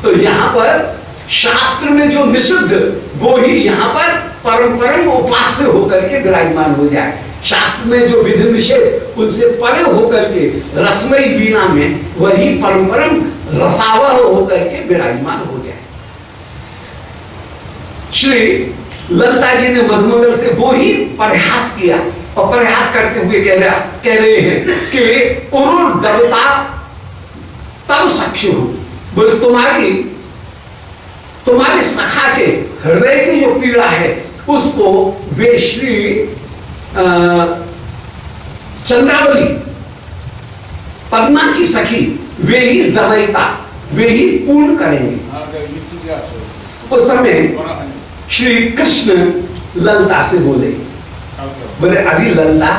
तो यहाँ पर शास्त्र में जो निषिद्ध वो ही यहाँ पर परम परम उपास्य होकर के विराजमान हो जाए। शास्त्र में जो विधि निषेध उनसे परे होकर के रसमयी लीला में वही परम परम रसावह होकर के विराजमान हो जाए। श्री ललिता जी ने मधुमंगल से वो ही प्रयास किया और प्रयास करते हुए कह रहे हैं कि उरुर देवता तब सख्य हो। बोले तुम्हारे सखा के हृदय की जो पीड़ा है उसको वे श्री चंद्रावली पद्मा की सखी वे ही दवाइता वे ही पूर्ण करेंगे। उस समय श्री कृष्ण ललिता से बोले अरे ललिता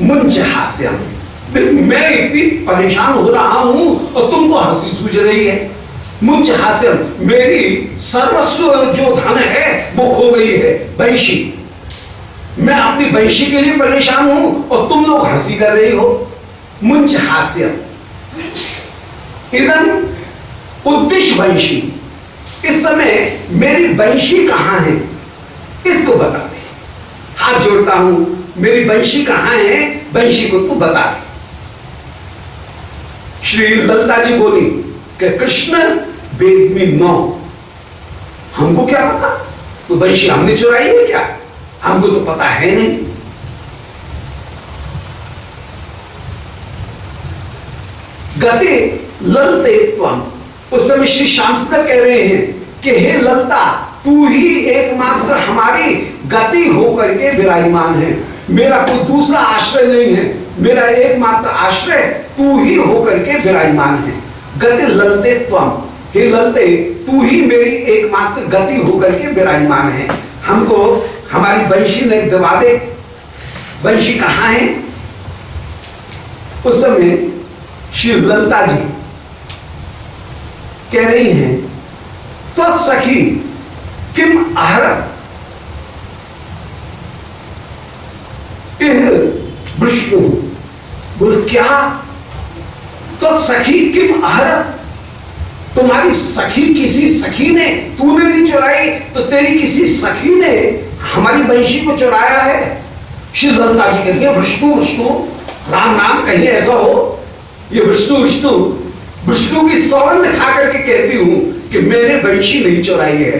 मुंच हास्य, मैं इतनी परेशान हो रहा हूं और तुमको हंसी सूझ रही है। मुंच हास्य, मेरी सर्वस्व जो धन है वो खो गई है, वंशी। मैं अपनी वंशी के लिए परेशान हूं और तुम लोग हंसी कर रही हो। मुंच हास्य इदम उद्देश्य वंशी, इस समय मेरी वंशी कहां है इसको बता दे। हाथ जोड़ता हूं, मेरी वंशी कहां है, वंशी को तू बता दे। श्री ललिता जी बोली कि कृष्ण वेद में नौ, हमको क्या पता तो वंशी हमने चुराई है क्या, हमको तो पता है नहीं। गति ललते त्वम, उस समय श्री श्याम सुंदर कह रहे हैं कि हे ललिता तू ही एकमात्र हमारी गति होकर के विराजमान है, मेरा कोई दूसरा आश्रय नहीं है, मेरा एकमात्र आश्रय तू ही होकर के विराजमान है। गति ललते त्वम, हे ललते तू ही मेरी एकमात्र गति होकर के विराजमान है। हमको हमारी वंशी ने दबा दे, वंशी कहां है। उस समय श्री ललिता जी कह रही हैं तो सखी किम आहर विष्णु, बोल क्या तो सखी किम आहर, तुम्हारी सखी किसी सखी ने, तूने नहीं चुराई तो तेरी किसी सखी ने हमारी वंशी को चुराया है। श्री ललिता जी कहती है विष्णु विष्णु, राम नाम कहीं ऐसा हो, ये विष्णु विष्णु विष्णु की सौगंध खा करके कहती हूं कि मैंने वंशी नहीं चुराई है।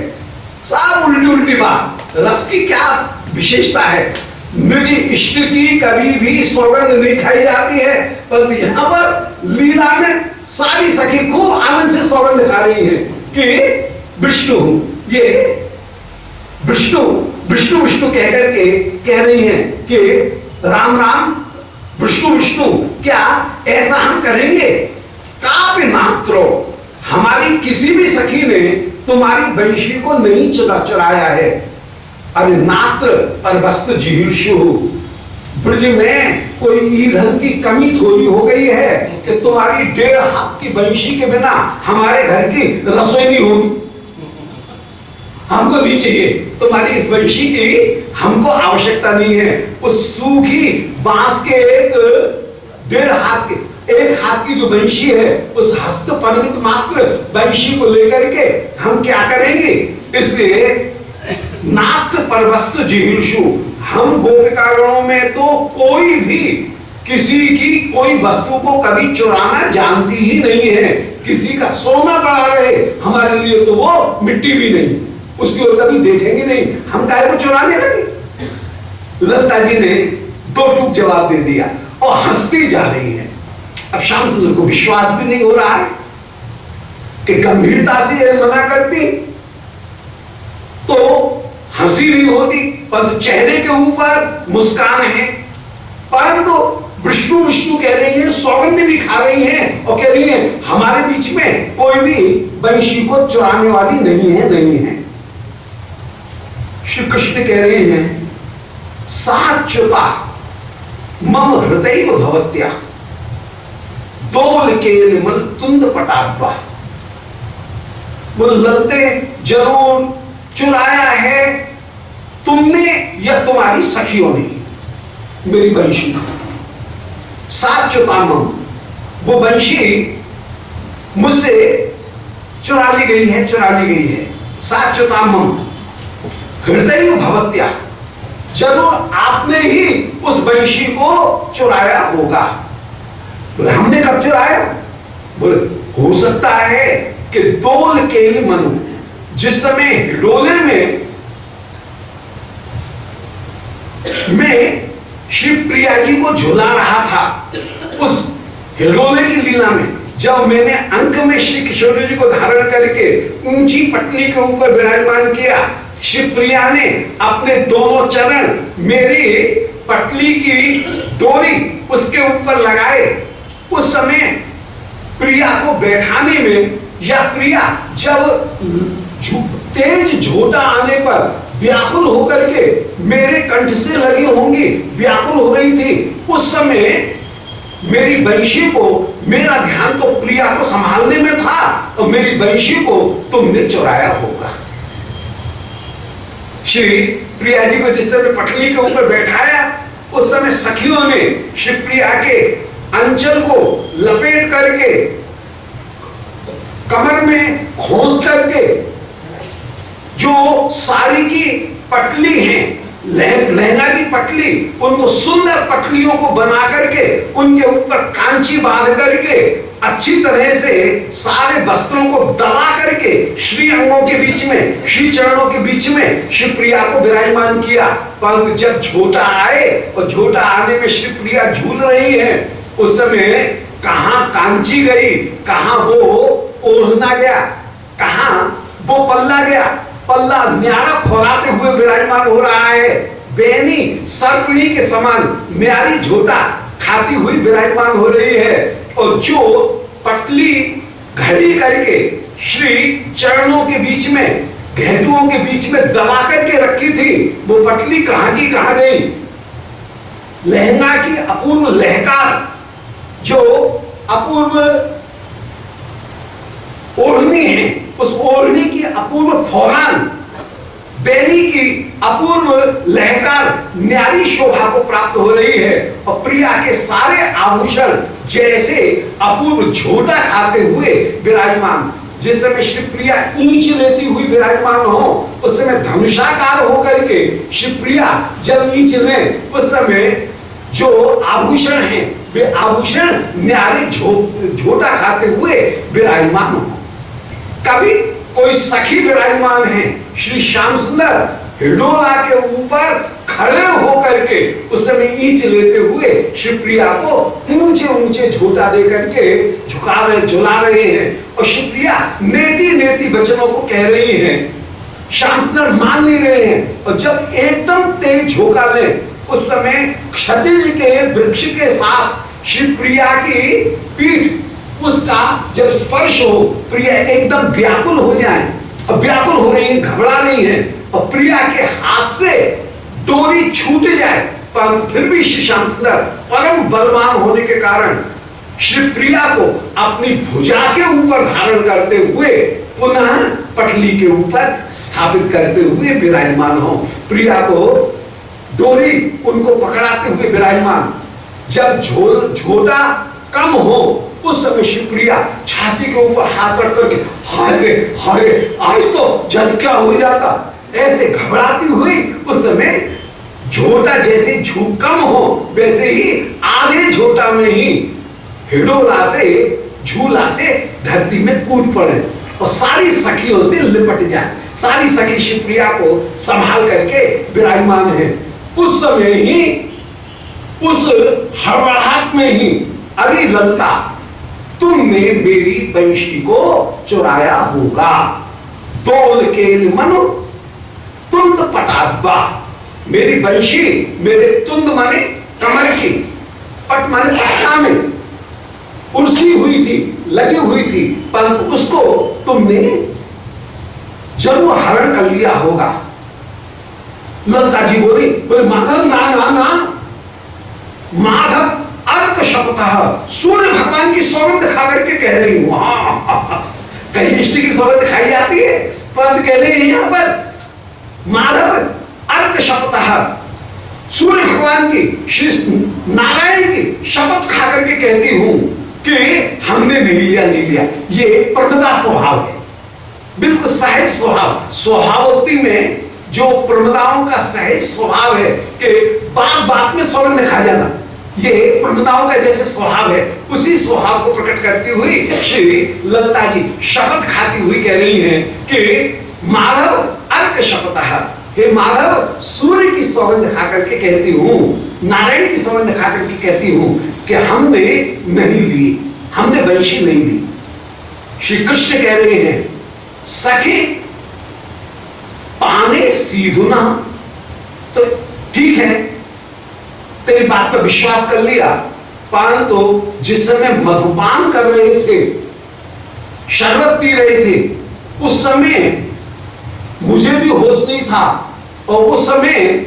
सब उल्टी उल्टी बात, रस की क्या विशेषता है। निज इष्ट की कभी भी सौगंध नहीं खाई जाती है, परंतु यहां पर लीला में सारी सखी खूब आनंद से सौगंध खा रही है कि विष्णु, ये विष्णु विष्णु विष्णु कहकर के कह रही हैं कि राम राम विष्णु विष्णु, क्या ऐसा हम करेंगे। काव्य नात्रो, हमारी किसी भी सखी ने तुम्हारी वंशी को नहीं चुराया है। अरे नात्र पर वस्तु जिहीर्षु, ब्रज में कोई ईंधन की कमी थोड़ी हो गई है कि तुम्हारी 1.5 हाथ की वंशी के बिना हमारे घर की रसोई नहीं होगी। हमको नहीं चाहिए तुम्हारी इस वंशी की, हमको आवश्यकता नहीं है। उस सूखी बांस के 1.5 हाथ के, 1 हाथ की जो वंशी है उस हस्त परिमित मात्र वंशी को लेकर के हम क्या करेंगे। इसलिए नात्र पर वस्तु जिहीर्षु, हम गोपिकागणों में तो कोई भी किसी की कोई वस्तु को कभी चुराना जानती ही नहीं है। किसी का सोना पड़ा रहे हमारे लिए तो वो मिट्टी भी नहीं, उसकी ओर कभी देखेंगे नहीं, हम काहे को चुराने लगे। ललिता जी ने दो टूक जवाब दे दिया और हंसती जा रही है। अब श्याम सुंदर को विश्वास भी नहीं हो रहा है कि गंभीरता से ये मना करती तो हंसी नहीं होती, परंतु चेहरे के ऊपर मुस्कान है। परंतु विष्णु विष्णु कह रही है, सौगंध भी खा रही है और कह रही है हमारे बीच में कोई भी वंशी को चुराने वाली नहीं है, नहीं है। श्री कृष्ण कह रहे हैं साच्युता मम हृदय भवत्या दोल के निर्मल तुंद पटाब्बा, वो ललते जरूर चुराया है तुमने या तुम्हारी सखियों ने मेरी वंशी। साच्युता मम, वो वंशी मुझसे चुरा ली गई है, चुरा ली गई है। साच्युताम हृदय भवत्या, जरूर आपने ही उस वंशी को चुराया होगा। बोले हमने कब चुराया? बोले हो सकता है कि दोल के मनु, जिस समय हिडोले में मैं श्री प्रिया जी को झुला रहा था, उस हिडोले की लीला में जब मैंने अंक में श्री किशोर जी को धारण करके ऊंची पटनी के ऊपर विराजमान किया, श्री प्रिया ने अपने दोनों चरण मेरी पटली की डोरी उसके ऊपर लगाए। उस समय प्रिया को बैठाने में, या प्रिया जब तेज झोटा आने पर व्याकुल होकर के मेरे कंठ से लगी होंगी, व्याकुल हो रही थी, उस समय मेरी वंशी को, मेरा ध्यान तो प्रिया को संभालने में था, और मेरी वंशी को तुमने चुराया होगा। श्री प्रिया जी को जिस समय पटली के ऊपर बैठाया, उस समय सखियों ने श्री प्रिया के अंचल को लपेट करके कमर में खोस करके जो साड़ी की पटली है, लहंगा की पटली, उनको सुंदर पटलियों को बना करके उनके ऊपर कांची बांध करके अच्छी तरह से सारे वस्त्रों को दबा करके श्री अंगों के बीच में, श्री चरणों के बीच में श्री प्रिया को विराजमान किया। परंतु जब झोटा आए और झोटा आने में श्री प्रिया झूल रही है, उस समय कहां कांची गई, कहां वो ओढ़ना गया, कहां वो पल्ला गया। पल्ला न्यारा फौराते हुए विराजमान हो रहा है, बेनी सर्पिणी के समान न्यारी झोटा खाती हुई विराजमान हो रही है। और जो पटली घड़ी करके श्री चरणों के बीच में, घेटुओं के बीच में दबा करके रखी थी, वो पटली कहां की कहां गई। लहंगा की अपूर्व लहकार, जो अपूर्व ओढ़नी है, उस ओढ़नी की अपूर्व फौरान, बेनी की अपूर्व लहकार न्यारी शोभा को प्राप्त हो रही है। और प्रिया के सारे आभूषण जैसे अपूर्व झोटा खाते हुए विराजमान। जिस समय श्री प्रिया ईंच लेती हुई विराजमान हो, उस समय धनुषाकार होकर के श्री प्रिया जब ईंच ले, उस समय जो आभूषण हैं वे आभूषण न्यारे झोटा खाते हुए विराजमान हो। कभी कोई सखी विराजमान है, श्री श्याम सुंदर हिडोला के ऊपर खड़े होकर के उस समय ईंच लेते हुए श्री प्रिया को ऊंचे ऊंचे झोटा दे करके झुका रहे, झुला रहे हैं। और श्री प्रिया नेति नेति वचनों को कह रही हैं, श्याम सुंदर मान नहीं रहे हैं। और जब एकदम तेज झोंका ले, उस समय क्षतिज के वृक्ष के साथ श्री प्रिया की पीठ, उसका जब स्पर्श हो, प्रिया एकदम व्याकुल हो जाए। और व्याकुल हो रही है, घबरा रही है, और प्रिया के हाथ से डोरी छूट जाए, परंतु फिर भी श्री श्याम सुंदर परम बलवान होने के कारण श्री प्रिया को अपनी भुजा के ऊपर धारण करते हुए पुनः पटली के ऊपर स्थापित करते हुए विराजमान हो। प्रिया को डोरी उनको पकड़ाते हुए विराजमान। जब झोटा कम हो, उस समय शिवप्रिया छाती के ऊपर हाथ रख करके हारे हारे आज तो जल क्या हो जाता, ऐसे घबराती हुई उस समय झोटा जैसे कम हो, वैसे ही आधे झोटा में ही हिडोला से, झूला से धरती में कूद पड़े और सारी सखियों से लिपट जाए। सारी सखी शिवप्रिया को संभाल करके विराजमान है। उस समय ही, उस हड़बड़ाहट में ही, अरे ललता तुमने मेरी वंशी को चुराया होगा। दोल के मनु तुंद पटाबा, मेरी वंशी, मेरे तुंद माने कमर की, पट माने पटना में उर्सी हुई थी, लगी हुई थी, परंतु उसको तुमने जरूर हरण कर लिया होगा। ललता जी बोली, माधव ना ना ना, माधव अर्क शपथ, सूर्य भगवान की सौगंध खा करके कह रही हूं। कहीं इष्ट की सौगंध खाई जाती है, परंतु कह रही है यहां पर माधव अर्क शपथ, सूर्य भगवान की, श्री नारायण की शपथ खा करके कहती हूं कि हमने नहीं लिया, नहीं लिया। ये प्रमदा स्वभाव है, बिल्कुल सहज स्वभाव, स्वभावोक्ति में जो प्रमदाओं का सहज स्वभाव है कि बात बात में सौगंध खा जाना, ये प्रमदाओं का जैसे स्वभाव है, उसी स्वभाव को प्रकट करती हुई श्री ललिता जी शपथ खाती हुई कह रही हैं कि माधव अर्क शपथ, हे माधव सूर्य की सौगंध खा करके कहती हूँ, नारायण की सौगंध खा करके कहती हूँ कि हमने नहीं ली, हमने वंशी नहीं ली। श्री कृष्ण कह रहे हैं सखे पाने सीधुना, तो ठीक है तेरी बात पर विश्वास कर लिया, परंतु जिस समय मधुपान कर रहे थे, शरबत पी रहे थे, उस समय मुझे भी होश नहीं था, और उस समय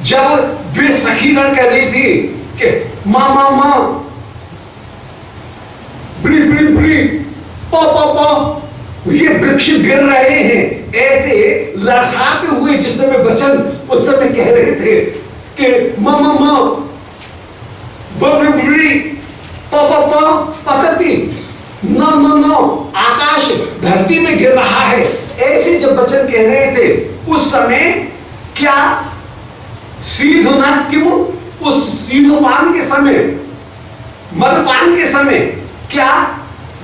जब वे सखीगण कह रही थी कि मां मां मां ब्री ब्री ब्री पा पा पा, ये वृक्ष गिर रहे हैं, ऐसे लड़खड़ाते हुए जिस समय वचन उस समय कह रहे थे कि मां मां मां ब्री ब्री पा पा पा पकती, नो नो नो आकाश धरती में गिर रहा है, ऐसे जब वचन कह रहे थे, उस समय क्या सीधुना क्यों, उस सीधुपान के समय, मदपान के समय, क्या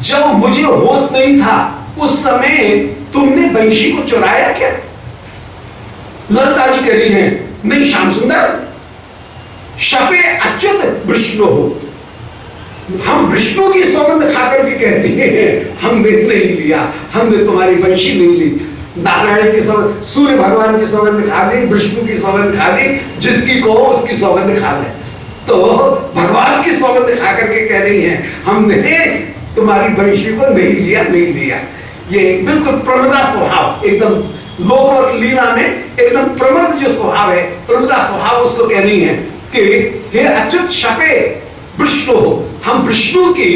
जब मुझे होश नहीं था उस समय तुमने वंशी को चुराया क्या? ललिता जी कह रही हैं नहीं श्याम सुंदर, शपे अच्युत विष्णु हो, हम विष्णु की सौगंध खाकर के कहते हैं हमने नहीं लिया, हमने तुम्हारी वंशी नहीं ली। नारायण की सौगंध, सूर्य भगवान की सौगंध खा ली, विष्णु की सौगंध खा ली, जिसकी कहो उसकी सौगंध खा ले, तो भगवान की सौगंध खा करके कह रही हैं हमने तुम्हारी वंशी को नहीं लिया, नहीं लिया। ये बिल्कुल प्रमदा स्वभाव, एकदम लोकवत लीला में एकदम प्रमद जो स्वभाव है, प्रमदा स्वभाव, उसको कह रही है कि हे अच्युत शपे विष्णु हो, हम विष्णु की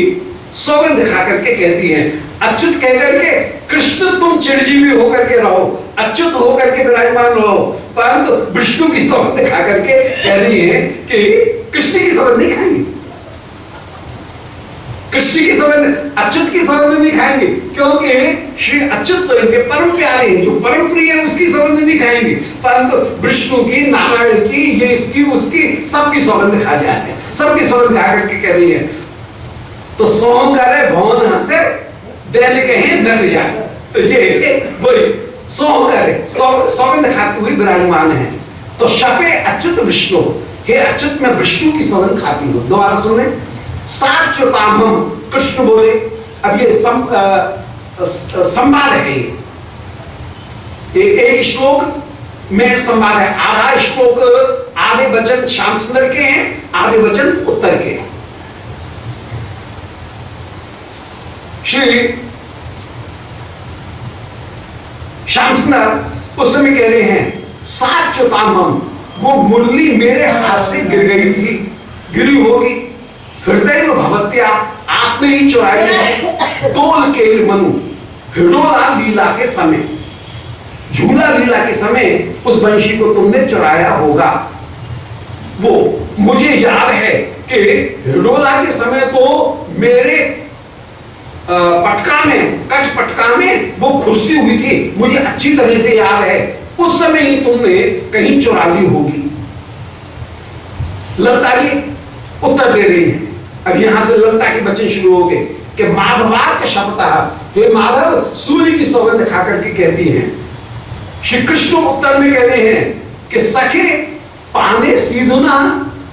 सौगंध खा करके कहती हैं। अच्युत कह करके कृष्ण तुम चिरजीवी होकर के रहो, अच्युत होकर के विराजमान रहो, परंतु विष्णु की सौगंध खा करके कह रही है कि कृष्ण की सौगंध नहीं खाएंगे, कृष्ण की सौगंध, अच्युत की सौगंध नहीं खाएंगे, क्योंकि श्री अच्युत तो इनके परम प्यारे हैं, जो परम प्रिय है उसकी सौगंध नहीं खाएंगे, परंतु विष्णु की, नारायण की, ये इसकी उसकी सबकी सौगंध खा जाए, सबकी सौगंध खा करके कह रही है। तो सोम करे भवन हंसे दैल कहे नट जाए, तो ये वही सोम करे सौगंध खाती हुई विराजमान है। तो शपे अच्युत विष्णु, हे अच्युत मैं विष्णु की सौगंध खाती हूँ। दोबारा सुने, साच्युतामम कृष्ण बोले, अब ये संवाद है, ये एक श्लोक में संवाद है, आधा श्लोक आधे वचन श्याम सुंदर के हैं, आधे वचन उत्तर के हैं। श्री श्याम सुंदर उस समय कह रहे हैं साच्युतामम, वो मुरली मेरे हाथ से गिर गई थी, गिरी होगी, हृदय में भवत्या आपने ही चुराई है, दोल केल मनु हिडोला लीला के समय, झूला लीला के समय उस वंशी को तुमने चुराया होगा। वो मुझे याद है कि हिडोला के समय तो मेरे पटका में, कट पटका में वो खुर्सी हुई थी, मुझे अच्छी तरह से याद है, उस समय ही तुमने कहीं चुरा ली होगी। ललिता जी उत्तर दे रही है। अब यहां से ललिता के वचन शुरू हो गए कि माधवार्क शब्दः, हे माधव सूर्य की सौगंध खा करके कहती हैं। श्री कृष्ण उत्तर में कह रहे हैं कि सखे पाने सीधुना,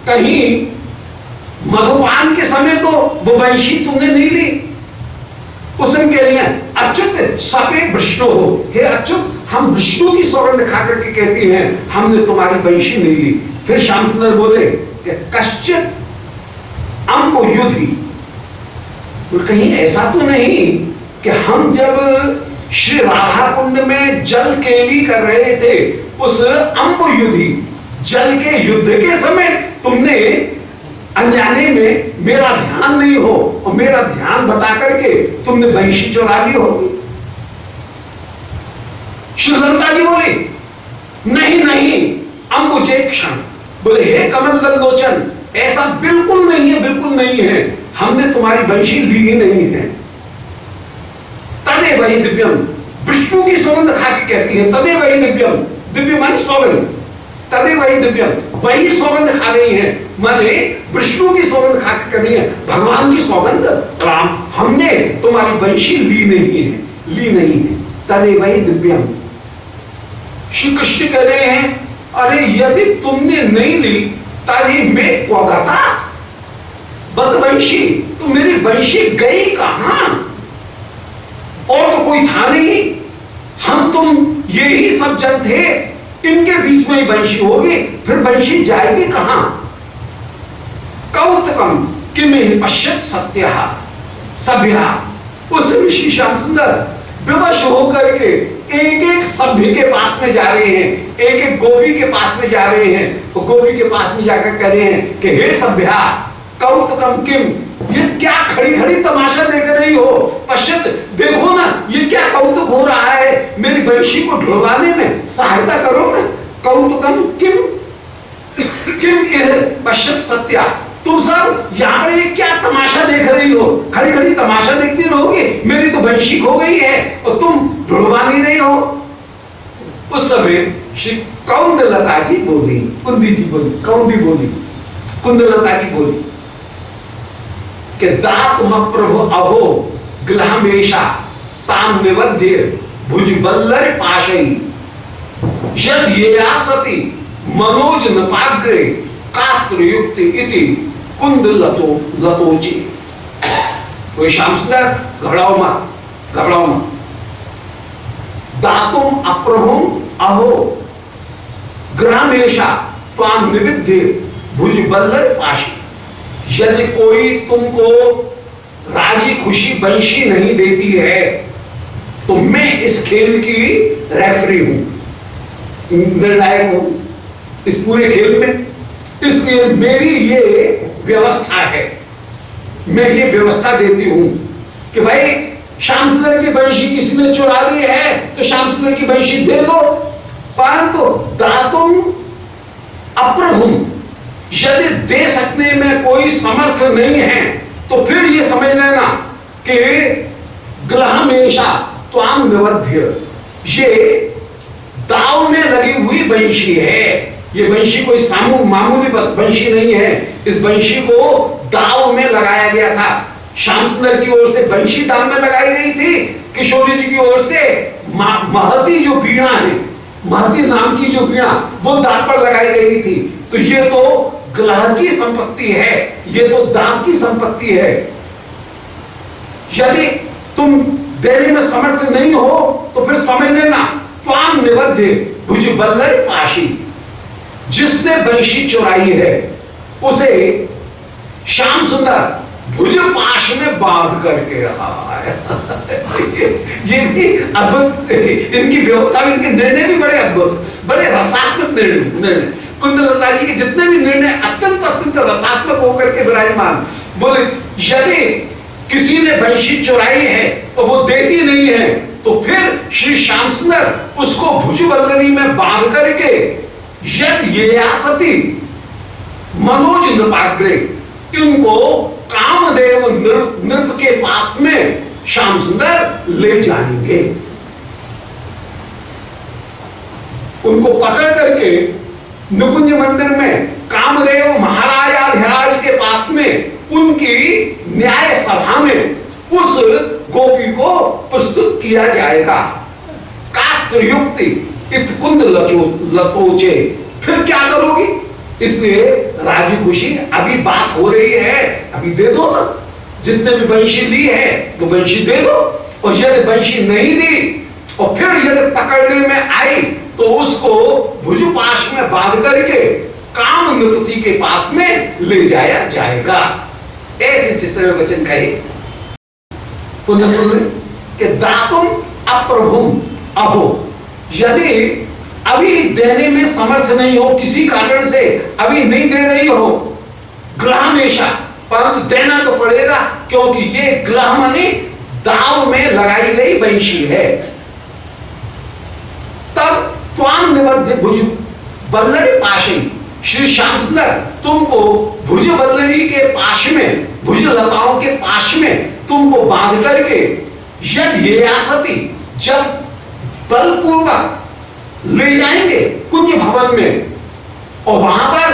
कहीं मधुपान के समय तो वो वंशी तुमने नहीं ली। उसमें कह रही हैं अच्युत सपे विष्णु हो, हे अच्युत हम विष्णु की सौगंध खा करके कहती हैं हमने तुम्हारी वंशी नहीं ली। फिर श्याम सुंदर बोले कि कश्चित अम्ब युधि, कहीं ऐसा तो नहीं कि हम जब श्री राधा कुंड में जल केली कर रहे थे, उस अम्ब युधि जल के युद्ध के समय तुमने अनजाने में मेरा ध्यान नहीं हो और मेरा ध्यान बता करके तुमने वंशी चुरा ली होगी। श्री ललिता जी बोली नहीं नहीं अम्बुजे क्षण, बोले हे कमल दल लोचन ऐसा बिल्कुल नहीं है, बिल्कुल नहीं है, हमने तुम्हारी वंशी ली ही नहीं है। तद तदेव ही दिव्यम, विष्णु की सौगंध खा के कहती है तदेव ही दिव्यम, दिव्य माने सौगंध, तदेव ही दिव्यम, वही सौगंध खा रही है, माने विष्णु की सौगंध खा के कर रही है, भगवान की सौगंध। राम, हमने तुम्हारी वंशी ली नहीं है, ली नहीं है, तदेव ही दिव्यम। श्री कृष्ण कह रहे हैं अरे यदि तुमने नहीं ली तभी मैं क्वगता बदवंशी, तो मेरी वंशी गई कहां? और तो कोई था नहीं, हम तुम यही सब जन थे, इनके बीच में ही वंशी होगी, फिर वंशी जाएगी कहां? कौतकम किम पश्यत सत्य सभ्या। उस ऋषि श्याम सुंदर विवश होकर के एक एक सभ्य के पास में जा रहे हैं, एक एक गोपी के पास में जा रहे हैं, तो गोपी के पास में जाकर कह रहे हैं कि हे सभ्या कौतुकम किम, ये क्या खड़ी खड़ी तमाशा देख रही हो? पश्चित, देखो ना ये क्या कौतुक हो रहा है, मेरी वंशी को ढुलवाने में सहायता करो ना। कौतुकम किम किम पश्चित सत्या, तुम सब यहाँ पर ये क्या तमाशा देख रही हो? खड़ी खड़ी तमाशा देखती रहोगी, मेरी तो वंशी खो गई है और तुम ढुलवा नहीं रही हो। उस समय श्री कौंदलता जी बोली, कुंदी जी बोली, कौंदी बोली, कुंदलता जी बोली कि दातुम प्रभु अहो ग्लहमेशा ताम निबध्य भुज बल्लर पाशई यद ये आसति मनोज नपाग्रे कात्र युक्ति इति कुंद लतोची। कोई श्याम सुंदर घबराओ मत, घबराओ मत। दातुम अप्रभुम अहो ग्रामेशा त्वाम निविध्य भुज बल्लर पाशी। यदि कोई तुमको राजी खुशी वंशी नहीं देती है तो मैं इस खेल की रेफरी हूं, निर्णायक हूं इस पूरे खेल में, इसलिए मेरी ये व्यवस्था है, मैं ये व्यवस्था देती हूं कि भाई श्याम सुंदर की वंशी किसी ने चुरा ली है तो श्याम सुंदर की वंशी दे दो, परंतु दातुम अप्रभुम, यदि दे सकने में कोई समर्थ नहीं है तो फिर ये समझ लेना कि ग्लहमेशा त्वाम निबध्य, ये दाव में लगी हुई वंशी है। ये वंशी कोई मामूली वंशी नहीं है, इस वंशी को दाव में लगाया गया था। श्याम सुंदर की ओर से वंशी दाव में लगाई गई थी, किशोरी जी की ओर से महती जो वीणा है, महती नाम की जो वीणा वो दाव पर लगाई गई थी। तो ये तो ग्लह की संपत्ति है, ये तो दाव की संपत्ति है। यदि तुम देने में समर्थ नहीं हो तो फिर समझ लेना त्वाम निबध्य भुज बल्लर पाशी, जिसने वंशी चुराई है उसे श्याम सुंदर भुज पाश में बांध करके रहा है। ये भी अद्भुत, इनकी व्यवस्था, इनके निर्णय भी बड़े अद्भुत, बड़े रसात्मक निर्णय। कुंदलता जी के जितने भी निर्णय अत्यंत अत्यंत रसात्मक होकर के विराजमान। बोले यदि किसी ने वंशी चुराई है तो वो देती नहीं है तो फिर श्री श्याम सुंदर उसको भुज बल्लरी में बांध करके यद ये आसती मनोज नृपाग्रे, इनको कामदेव नृप के पास में श्याम सुंदर ले जाएंगे। उनको पकड़ करके निकुंज मंदिर में कामदेव महाराजाधिराज के पास में उनकी न्याय सभा में उस गोपी को प्रस्तुत किया जाएगा। कात्र युक्ति इत कुंद लतोचे, फिर क्या करोगी? इसलिए राजी खुशी अभी बात हो रही है, अभी दे दो ना, जिसने भी वंशी ली है वो वंशी दे दो, और यदि वंशी नहीं दी और फिर यदि पकड़ने में आई तो उसको भुजपाश में बांध करके काम नृपति के पास में ले जाया जाएगा। ऐसे जिससे वचन कहे पुनः सुन ले कि दातुम अप्रभुम अहो, यदि अभी देने में समर्थ नहीं हो, किसी कारण से अभी नहीं दे रही हो, ग्लहमेशा, परंतु देना तो पड़ेगा क्योंकि ये ग्लह माने दाव में लगाई गई वंशी है। तब त्वाम निबध्य भुज बल्लरी पाशी, श्री श्याम सुंदर तुमको भुज बल्लरी के पाश में, भुज लताओं के पाश में तुमको बांध करके यद ये आसती, जब बलपूर्वक ले जाएंगे कुंज भवन में, और वहां पर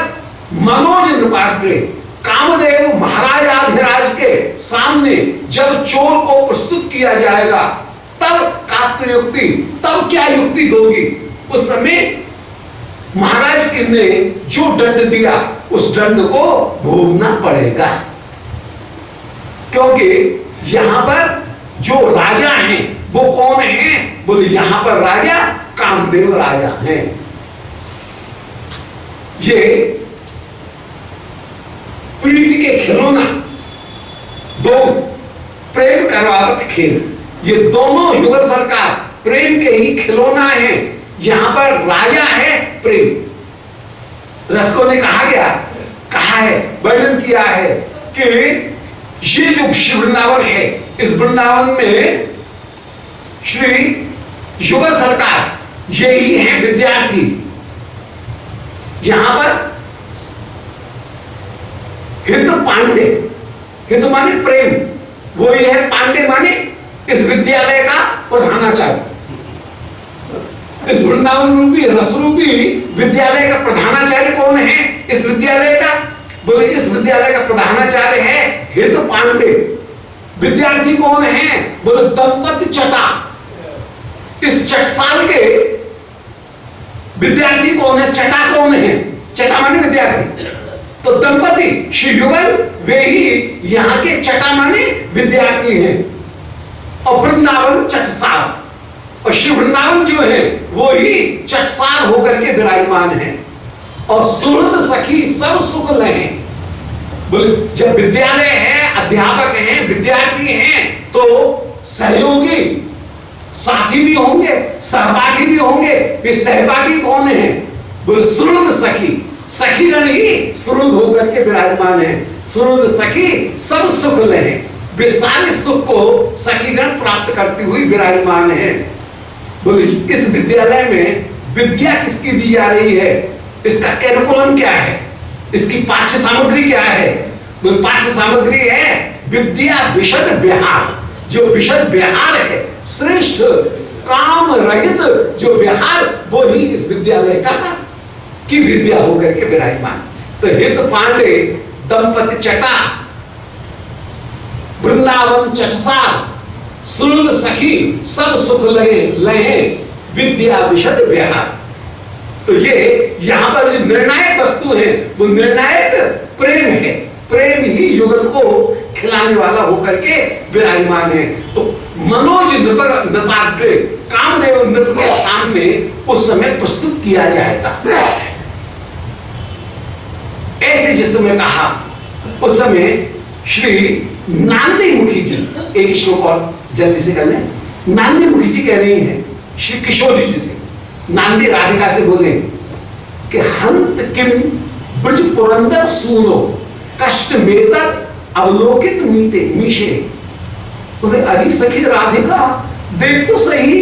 मनोज नृपाग्रे कामदेव महाराजाधिराज के सामने जब चोर को प्रस्तुत किया जाएगा, तब कात्र युक्ति, तब क्या युक्ति दोगी? उस समय महाराज ने जो दंड दिया उस दंड को भोगना पड़ेगा, क्योंकि यहां पर जो राजा हैं वो कौन है? बोले यहां पर राजा कामदेव राजा हैं। ये प्रीति के खिलौना, दो प्रेम करवावत खेल, ये दोनों युगल सरकार प्रेम के ही खिलौना हैं। यहां पर राजा है प्रेम। रसको ने कहा है, वर्णन किया है कि ये जो श्री वृंदावन है, इस वृंदावन में श्री युगल सरकार यही है विद्यार्थी। यहां पर हित पांडे, हित माने प्रेम, वो ही है, पांडे माने इस विद्यालय का प्रधानाचार्य। इस वृंदावन रूपी रस रूपी विद्यालय का प्रधानाचार्य कौन है? इस विद्यालय का, बोले इस विद्यालय का प्रधानाचार्य है हित पांडे। विद्यार्थी कौन है? बोले दंपति चटा। इस चटसाल के विद्यार्थी कौन है? चटा कौन है? चटा माने विद्यार्थी, तो दंपति श्री युगल वे ही यहां के चटा माने विद्यार्थी हैं। और वृंदावन चटसाल, और श्री वृंदावन जो है वो ही चटसाल होकर के विराजमान है। और सुहृद सखी सब सुख लहे। बोले जब विद्यालय है, अध्यापक हैं, विद्यार्थी हैं, तो सहयोगी साथी भी होंगे, सहपाठी भी होंगे। वे सहपाठी कौन है? बोले सुहृद सखी, सखीगण ही सुहृद होकर के विराजमान है। सुहृद सखी सब सुख लहे, वे सारे सुख को सखीगण प्राप्त करती हुई विराजमान है। बोले इस विद्यालय में विद्या किसकी दी जा रही है? इसका कैरिकुलम क्या है? इसकी पाठ्य सामग्री क्या है? बोले पाठ्य सामग्री है विद्या विशद विहार। जो विशद विहार है, श्रेष्ठ काम रहित जो विहार, वो ही इस विद्यालय का की विद्या होकर के विराजमान। तो हित पांडे दंपति चटा, वृंदावन चटसाल, सुहृद सखी सब सुख लहे, विद्या विशद विहार। तो ये यहां पर जो निर्णायक वस्तु है वो निर्णायक प्रेम है। प्रेम ही युगल को खिलाने वाला होकर के विराजमान है। तो मनोज नृपाग्रे कामदेव नृप के सामने उस समय प्रस्तुत किया जाएगा। ऐसे जिस समय कहा, उस समय श्री नांदी मुखी जी, एक श्लोक और जल्दी से कर लें। नांदी मुखी जी कह रही हैं श्री किशोरी जी से, नांदी राधिका से बोले कि हंत किम ब्रज पुरंदर सूनो कष्ट मेतर अवलोकित मीते मीशे। बोले अरे सखी राधिका, देख तो सही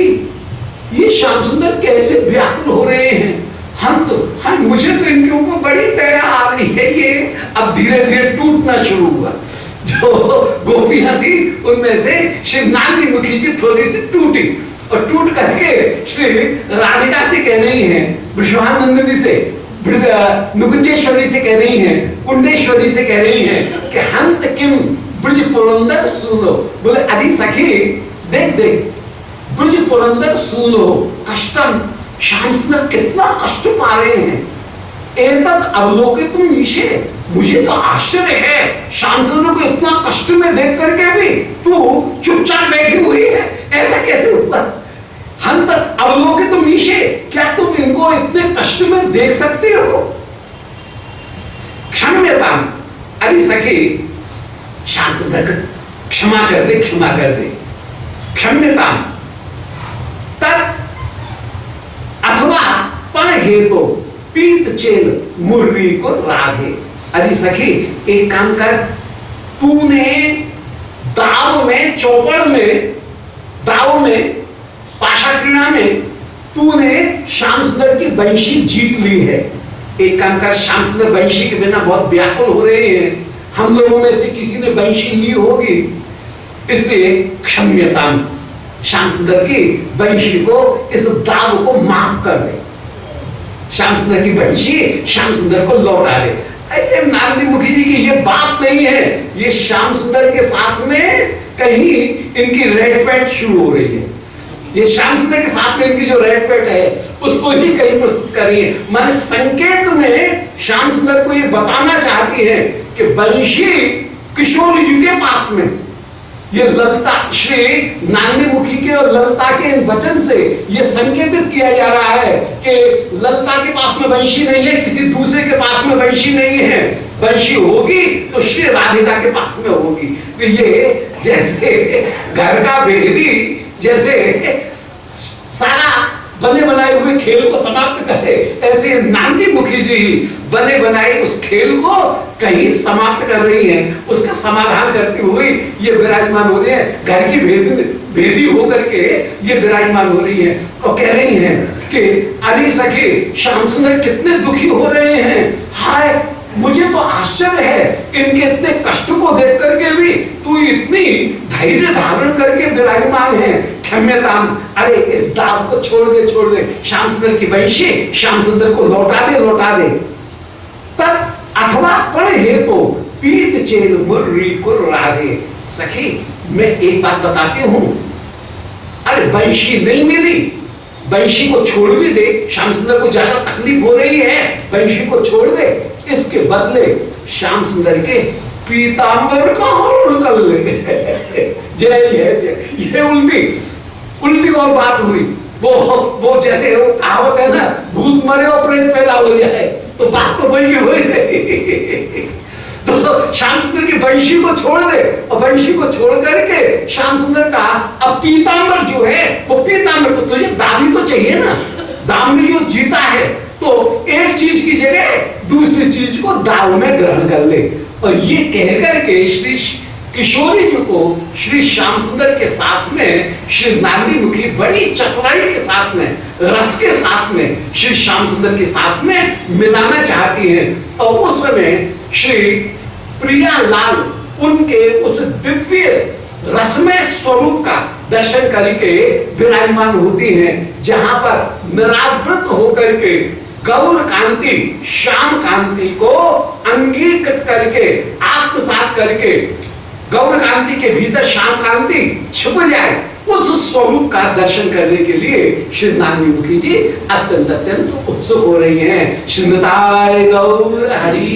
ये श्याम सुंदर कैसे व्याकुल हो रहे हैं। हम मुझे तो इनके ऊपर बड़ी दया आ रही है। ये अब धीरे धीरे टूटना शुरू हुआ। जो गोपियां थी उनमें से श्री नांदी मुखी जी थोड़ी सी टूटी, और टूट करके श्री राधिका से कह रही हैं, विश्वानंदिनी से, नुकुंजेश्वरी से कह रही हैं, कुंडेश्वरी से कह रही हैं कि हंत किम ब्रज पुरंदर सुनो। बोले अरे सखी देख देख, ब्रज पुरंदर सुनो कष्टम, श्याम सुंदर कितना कष्ट पा रहे हैं। एतद अवलोकित ईशे, मुझे तो आश्चर्य है श्याम सुंदर को इतना कष्ट में देख करके भी तू चुपचाप बैठी हुई है, ऐसा कैसे होता? हम तक अवलोकित मीशे, क्या तुम इनको इतने कष्ट में देख सकते हो? क्षम्यता, अरे सखी श्याम सुंदर क्षमा कर दे, क्षमा कर दे। क्षम्यता तत् अथवा पण हेतु पीत चेल मुर्री को राधे। अरे सखी एक काम कर, तूने दाव में, चौपड़ में, दाव में, पाशा क्रीड़ा में तूने श्याम सुंदर की वंशी जीत ली है। एक काम कर, श्याम सुंदर वंशी के बिना बहुत व्याकुल हो रहे हैं। हम लोगों में से किसी ने वंशी ली होगी, इसलिए क्षम्यता श्याम सुंदर की बंशी को इस दाव को माफ कर दे, श्याम सुंदर की बंशी श्याम सुंदर को लौटा दे। ये नारदी मुखी जी की ये बात नहीं है, ये श्याम सुंदर के साथ में कहीं इनकी रेटपैट शुरू हो रही है। ये श्याम सुंदर के साथ में इनकी जो रेटपैट है उसको ही कहीं प्रस्तुत कर रही है। माने संकेत में श्याम सुंदर को ये बताना चाहती है कि बंशी किशोरी जी के पास में, ये ललिता श्री नारदी मुखी के और ललिता के इन वचन से ये संकेतित किया जा रहा है कि ललिता के पास में बंशी नहीं है, किसी दूसरे के पास में बंशी नहीं है, बंशी होगी तो श्री राधिका के पास में होगी। तो ये जैसे घर का भेदी जैसे सारा बने बनाए हुए खेल को समाप्त करे, ऐसे नारदी मुखी जी बने बनाए उस खेल को कहीं समाप्त कर रही हैं, उसका समाधान करती हुई ये विराजमान हो रही है। घर की भेदी होकर के ये विराजमान हो रही है और कह रही हैं कि अरे सखी श्याम सुंदर कितने दुखी हो रहे हैं, हाय मुझे तो आश्चर्य है इनके इतने कष्ट को देख करके भी तू इतनी धैर्य धारण करके विराजमान है। क्षम्यताम, अरे इस दाव को छोड़ दे, छोड़ दे, श्याम सुंदर की बंशी श्याम सुंदर को लौटा दे, लौटा दे। तब अथवा पण हे तो पीत चेल मुर्री कुर राधे। सखी मैं एक बात बताती हूं, अरे बंशी नहीं मिली, बंशी को छोड़ भी दे, श्याम सुंदर को ज्यादा तकलीफ हो रही है, बंशी को छोड़ दे, इसके बदले श्याम सुंदर के पीतांबर का हरण कर ले। जय जय जय। ये उल्टी और बात हुई। वो जैसे वो कहावत है ना, भूत मरे और प्रेत पैदा हो जाए, तो बात तो वही हुई। तो श्याम सुंदर की बंशी को छोड़ दे और बंशी को छोड़ करके श्याम सुंदर का अब पीतांबर जो है वो पीतांबर को तुझे दावी तो चाहिए ना, दाम में जो जीता है तो एक चीज की जगह दूसरी चीज को दाव में ग्रहण कर ले। और ये कहकर के श्री किशोरी जी को श्री श्याम सुंदर के साथ में श्री नारदी मुखी बड़ी चतुराई के साथ में, रस के साथ में श्री श्याम सुंदर के साथ में मिलाना चाहती हैं। और उस समय श्री प्रिया लाल उनके उस दिव्य रसमय स्वरूप का दर्शन करके विराजमान होती हैं, जहां पर निरावृत होकर के गौर कांति श्याम कांति को अंगीकृत करके आत्मसात करके गौर कांति के भीतर श्याम कांति छुप जाए, उस स्वरूप का दर्शन करने के लिए श्री नारदी मुखी जी अत्यंत अत्यंत उत्सुक हो रही हैं। श्रीनिताय गौर हरि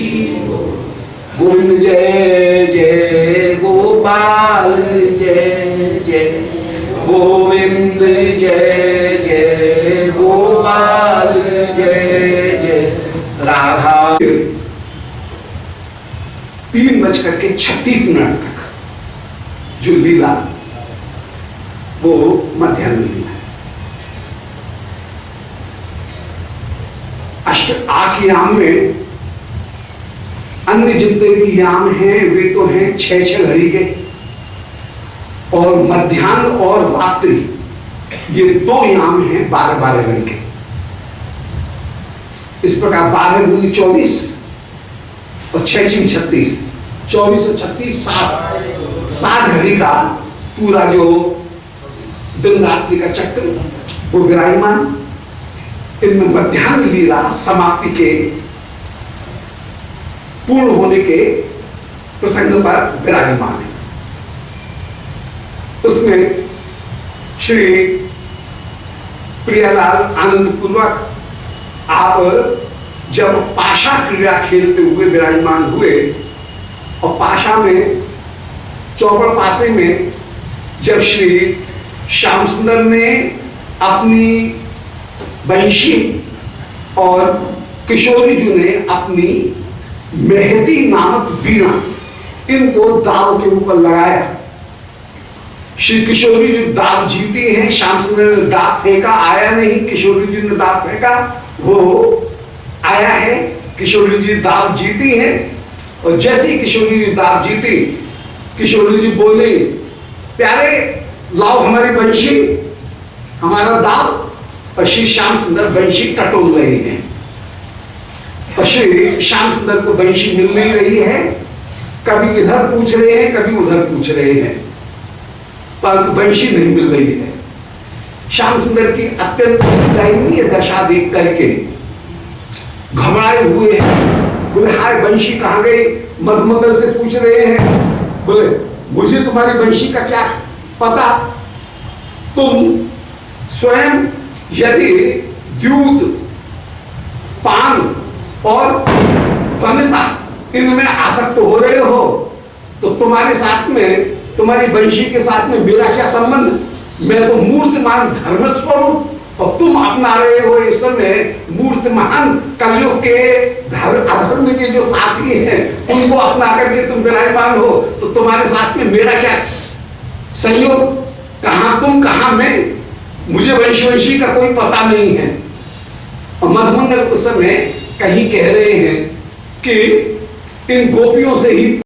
गोविंद जय जय गोपाल जय जय गोविंद जय जय गोपाल जय जय राधा। 3:36 तक जो लीला वो मध्यान्ह लीला है। 8 याम में अन्य जितने भी याम हैं वे तो हैं 6 घड़ी के, और मध्यान्ह और रात्रि ये 2 याम हैं 12 घड़ी के। इस प्रकार 12 दूनी 24 और 6 6 36, 24 और 36 60 घड़ी का पूरा जो दिन रात्रि का चक्र वो विराजमान। इनमें मध्यान्ह लीला समाप्ति के पूर्ण होने के प्रसंग पर विराजमान है। उसमें श्री प्रियालाल आनंद पूर्वक आप जब पाशा क्रीड़ा खेलते हुए विराजमान हुए, और पाशा में चौपड़ पासे में जब श्री श्याम सुंदर ने अपनी बंशी और किशोरी जी ने अपनी मेहदी नामक बीणा इनको दाव के ऊपर लगाया। श्री किशोरी जी दाव जीती हैं, श्याम सुंदर ने दाव फेंका, आया नहीं, किशोरी जी ने दाव फेंका, वो आया है। किशोरी जी दाव जीती हैं, और जैसे ही किशोरी जी दाव जीती, किशोरी जी बोले प्यारे लाओ हमारी बंशी, हमारा दाव। और श्री श्याम सुंदर बंशी टटोल रहे हैं, और श्री श्याम सुंदर को बंशी मिल नहीं रही है। कभी इधर पूछ रहे हैं, कभी उधर पूछ रहे हैं, पर बंशी नहीं मिल रही है। श्याम सुंदर की अत्यंत दयनीय दशा देख करके घबराए हुए हैं। बोले हाय बंशी कहाँ गई? मधुमंगल से पूछ रहे हैं, बोले मुझे तुम्हारी बंशी का क्या पता? तुम स्वयं यदि द्यूत, पान और वनिता इनमें आसक्त हो रहे हो तो तुम्हारे साथ में, तुम्हारी बंशी के साथ में मेरा क्या संबंध? मैं तो मूर्तिमान धर्मस्वरूप और तुम अपना रहे हो इस समय मूर्तिमान कलयुग के अधर्म के जो साथी हैं उनको अपना करके तुम विराजमान हो, तो तुम्हारे साथ में मेरा क्या संयोग? कहां तुम कहां मैं? मुझे वंशी का कोई पता नहीं है। और मधुमंगल उस समय कहीं कह रहे हैं कि इन गोपियों से ही